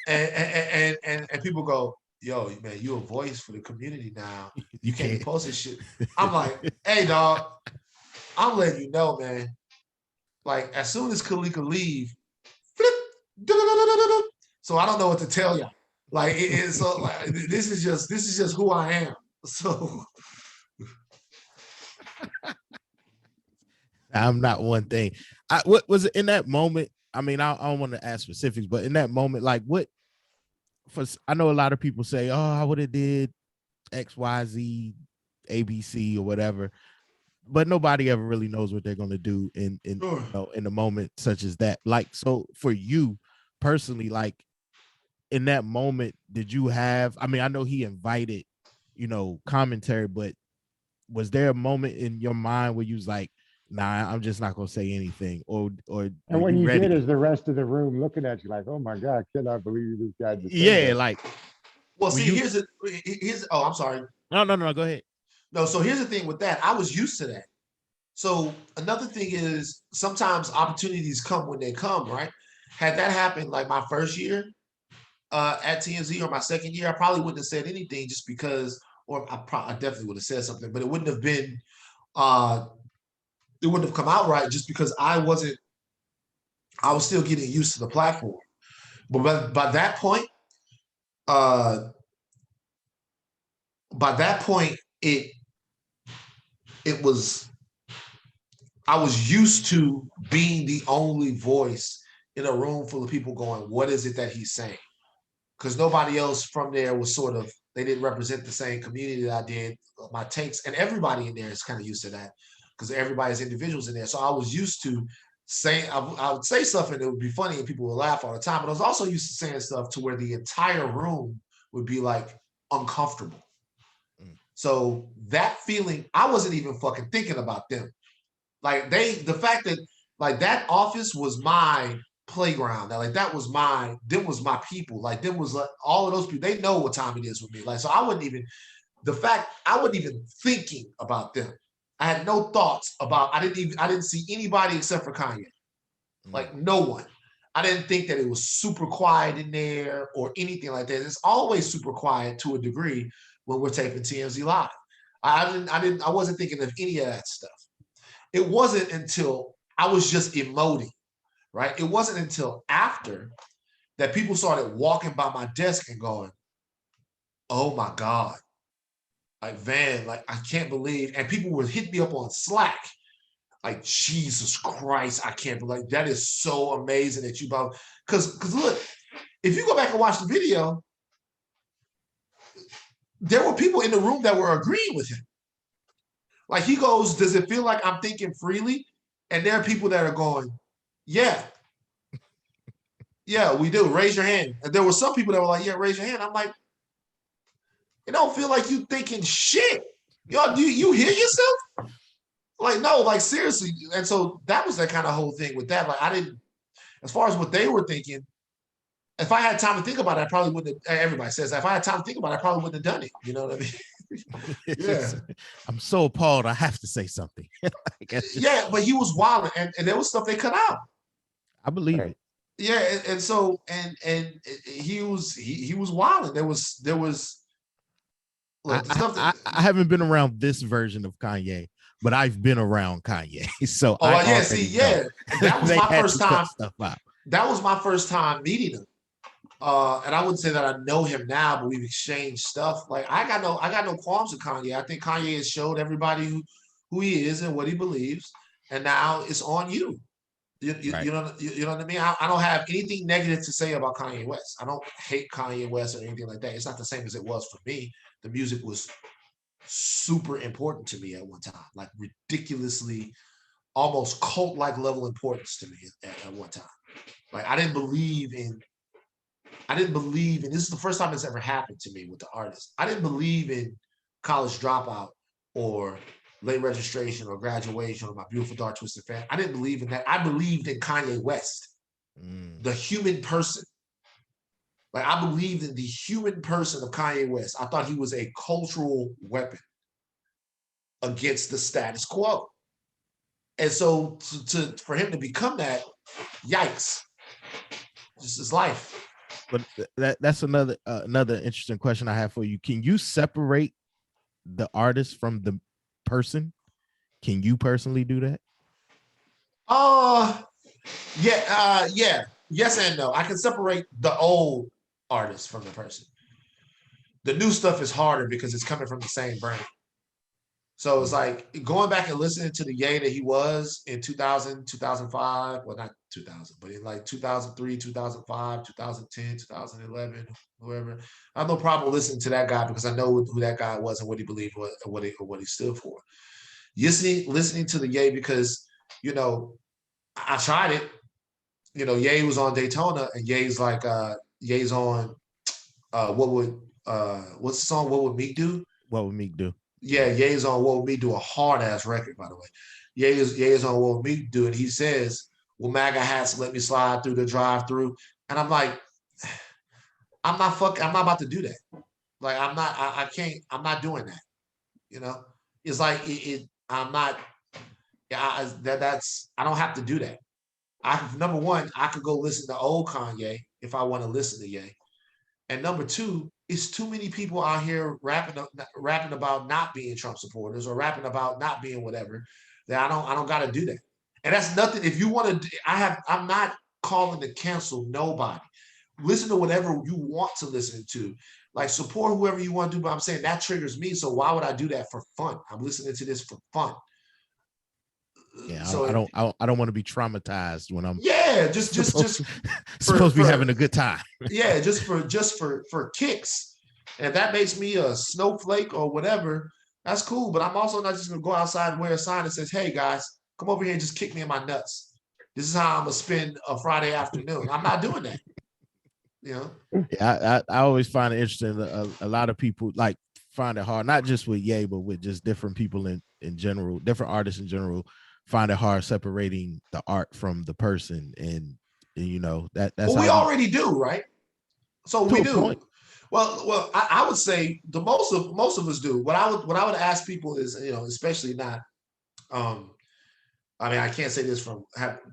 and people go, "Yo, man, you a voice for the community now. You can't be posting shit." I'm like, "Hey, dog, I'm letting you know, man. Like, as soon as Kalika leave, flip, so I don't know what to tell you. Like, it's so like this is just who I am. So I'm not one thing. What was it in that moment? I mean, I don't want to ask specifics, but in that moment, like I know a lot of people say, "Oh, I would have did X, Y, Z, ABC or whatever," but nobody ever really knows what they're going to do in a moment such as that. Like, so for you personally, like in that moment, did you have? I mean, I know he invited, commentary, but was there a moment in your mind where you was like, "Nah, I'm just not gonna say anything," or And when you ready? did, is the rest of the room looking at you like, "Oh my God, cannot believe this guy just said Yeah, that." like, well, see, here's oh, I'm sorry. No, go ahead. No, so here's the thing with that. I was used to that. So another thing is sometimes opportunities come when they come, right? Had that happened like my first year at TMZ or my second year, I probably wouldn't have said anything just because, or I definitely would have said something, but it wouldn't have been, it wouldn't have come out right just because I was still getting used to the platform. But by that point, uh, it was, I was used to being the only voice in a room full of people going, "What is it that he's saying?" Because nobody else from there was sort of they didn't represent the same community that I did. My takes, and everybody in there is kind of used to that because everybody's individuals in there. So I was used to saying, I would say stuff and it would be funny and people would laugh all the time. But I was also used to saying stuff to where the entire room would be like uncomfortable. So that feeling, I wasn't even fucking thinking about them. Like the fact that like that office was my playground. That was them was my people. Like them was like all of those people. They know what time it is with me. Like so, I wasn't even thinking about them. I had no thoughts about. I didn't see anybody except for Kanye. Like no one. I didn't think that it was super quiet in there or anything like that. It's always super quiet to a degree when we're taping TMZ Live. I wasn't thinking of any of that stuff. It wasn't until I was just emoting, right? It wasn't until after that people started walking by my desk and going, oh my God. Like, Van, like, I can't believe, and people would hit me up on Slack. Like, Jesus Christ, I can't believe that is so amazing that you bought. Because look, if you go back and watch the video, there were people in the room that were agreeing with him. Like he goes, does it feel like I'm thinking freely? And there are people that are going, yeah. Yeah, we do. Raise your hand. And there were some people that were like, yeah, raise your hand. I'm like, it don't feel like you thinking shit. Yo, do you hear yourself? Like, no, like seriously. And so that was that kind of whole thing with that. Like I didn't, as far as what they were thinking, if I had time to think about it, I probably wouldn't have, everybody says that. If I had time to think about it, I probably wouldn't have done it. You know what I mean? Yeah. I'm so appalled. I have to say something. Yeah, but he was wild, and there was stuff they cut out. I believe it. Yeah, and so he was wild. There was look, I haven't been around this version of Kanye, but I've been around Kanye. So that was my first time. That was my first time meeting him. And I wouldn't say that I know him now, but we've exchanged stuff. Like I got no qualms with Kanye. I think Kanye has showed everybody who he is and what he believes, and now it's on you. You know what I mean? I don't have anything negative to say about Kanye West. I don't hate Kanye West or anything like that. It's not the same as it was for me. The music was super important to me at one time, like ridiculously, almost cult-like level importance to me at one time. Like I didn't believe in, this is the first time it's ever happened to me with the artist. I didn't believe in College Dropout or Late Registration or Graduation or My Beautiful Dark Twisted Fan. I didn't believe in that. I believed in Kanye West, the human person. Like I believed in the human person of Kanye West. I thought he was a cultural weapon against the status quo. And so for him to become that, yikes. Just his life. But that's another interesting question I have for you. Can you separate the artist from the person? Can you personally do that? Yeah. Yes and no. I can separate the old artist from the person. The new stuff is harder because it's coming from the same brain. So it's like going back and listening to the Ye that he was in 2000, 2005, well, not 2000, but in like 2003, 2005, 2010, 2011, whoever. I have no problem listening to that guy because I know who that guy was and what he believed and what he stood for. Listening to the Ye because, I tried it. Ye was on Daytona and Ye's like, Ye's on, what's the song, What Would Meek Do? What Would Meek Do? Yeah, Ye's on What Would Meek Do, a hard-ass record, by the way. Ye is on What Would Meek Do, and he says, well, MAGA hats let me slide through the drive-through. And I'm like, I'm not about to do that. Like, I'm not doing that. It's like, I'm not, I don't have to do that. Number one, I could go listen to old Kanye if I want to listen to Ye. And number two, it's too many people out here rapping about not being Trump supporters or rapping about not being whatever, that I don't got to do that. And that's nothing. If you want to, I'm not calling to cancel nobody. Listen to whatever you want to listen to. Like support whoever you want to do, but I'm saying that triggers me. So why would I do that for fun? I'm listening to this for fun. Yeah, so I don't want to be traumatized when I'm just supposed to be having a good time. Yeah, just for kicks. And if that makes me a snowflake or whatever, that's cool. But I'm also not just gonna go outside and wear a sign that says, "Hey guys, come over here and just kick me in my nuts. This is how I'm gonna spend a Friday afternoon." I'm not doing that. You know? Yeah, I always find it interesting. A lot of people like find it hard, not just with Ye, but with just different people in general, different artists in general, find it hard separating the art from the person, and you know that's Well, how we already do, right? So we a do. point. Well, I would say the most of us do. What I would ask people is, you know, especially not. I mean, I can't say this from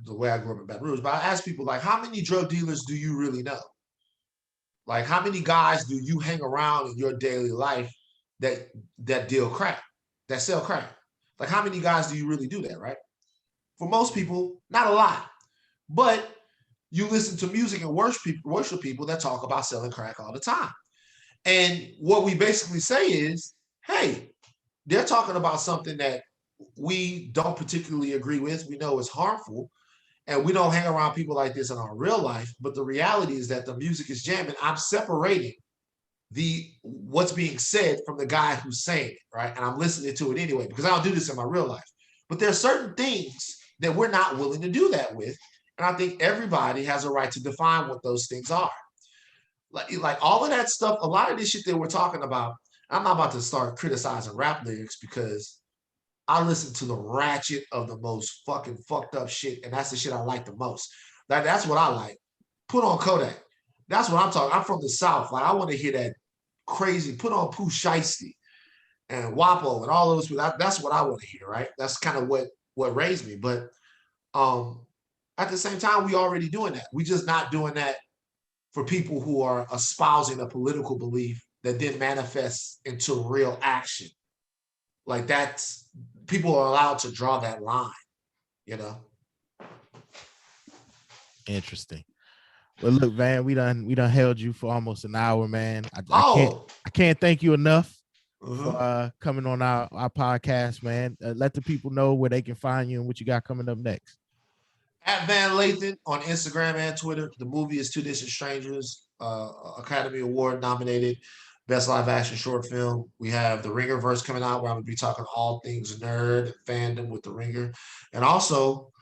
the way I grew up in Baton Rouge, but I ask people like, how many drug dealers do you really know? Like, how many guys do you hang around in your daily life that deal crack, that sell crack? Like, how many guys do you really do that, right? For most people, not a lot. But you listen to music and worship people that talk about selling crack all the time. And what we basically say is, hey, they're talking about something that we don't particularly agree with. We know it's harmful, and we don't hang around people like this in our real life. But the reality is that the music is jamming. I'm separating what's being said from the guy who's saying it, right? And I'm listening to it anyway because I don't do this in my real life. But there are certain things that we're not willing to do that with, and I think everybody has a right to define what those things are. Like all of that stuff, a lot of this shit that we're talking about. I'm not about to start criticizing rap lyrics because I listen to the ratchet of the most fucking fucked up shit, and that's the shit I like the most. That's what I like. Put on Kodak. That's what I'm talking. I'm from the South. Like I want to hear that crazy. Put on Pooh Shiesty and Wapo and all those. That's what I want to hear. Right. That's kind of what raised me. But at the same time, we already doing that. We just not doing that for people who are espousing a political belief that then manifests into real action. Like that's people are allowed to draw that line, you know. Interesting. Well, look, Van, we done held you for almost an hour, man. I can't thank you enough for coming on our podcast, man. Let the people know where they can find you and what you got coming up next. At Van Lathan on Instagram and Twitter. The movie is Two Distant Strangers, Academy Award nominated Best Live Action Short Film. We have the Ringer verse coming out where I'm going to be talking all things nerd and fandom with the Ringer. And also,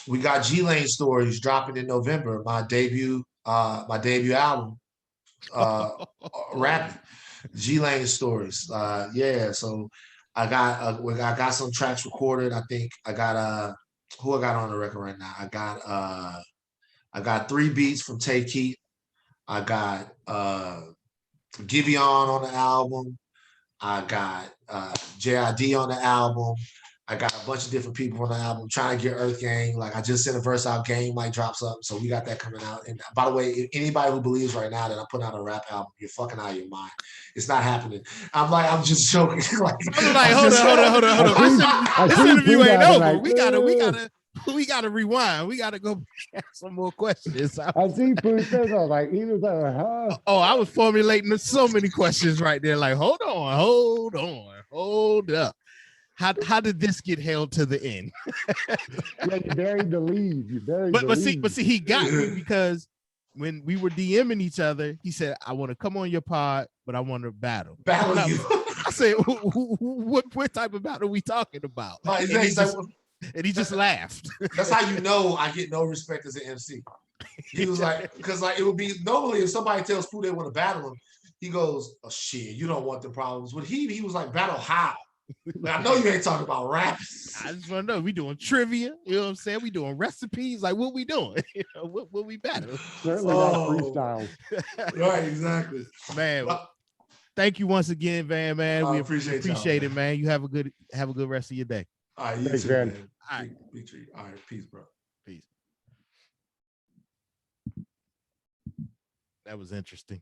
we got G Lane Stories dropping in November, my debut album, rapping. G Lane Stories. Yeah, so I got some tracks recorded. I think I got who I got on the record right now. I got 3 beats from Tay Keith. I got Giveon on the album. I got JID on the album. I got a bunch of different people on the album trying to get Earth Gang. Like I just sent a verse out, Game like drops up. So we got that coming out. And by the way, if anybody who believes right now that I'm putting out a rap album, you're fucking out of your mind. It's not happening. I'm just joking. Like, hold on. This interview ain't over. We gotta rewind. We gotta go ask some more questions. I see Pooh's face. I was like, he was like, huh? Oh, I was formulating so many questions right there. Like, hold up. How did this get held to the end? Yeah, you buried the lead. But see, he got me because when we were DMing each other, he said, "I want to come on your pod, but I want to battle." Battle you. I said, "What type of battle are we talking about?" And he just laughed. That's how you know I get no respect as an MC. He was like, because like it would be normally if somebody tells Pooh they want to battle him, he goes, "Oh shit, you don't want the problems." But he was like, "Battle how?" Like, I know you ain't talking about rap. I just want to know, we doing trivia, you know what I'm saying? We doing recipes, like what we doing? You know, what we battle? Certainly not freestyle. Right, exactly. Man, thank you once again, Van, man. We appreciate it, man. You have a good rest of your day. All right, you Thanks, too, man. man. All right. All right, peace, bro. Peace. That was interesting.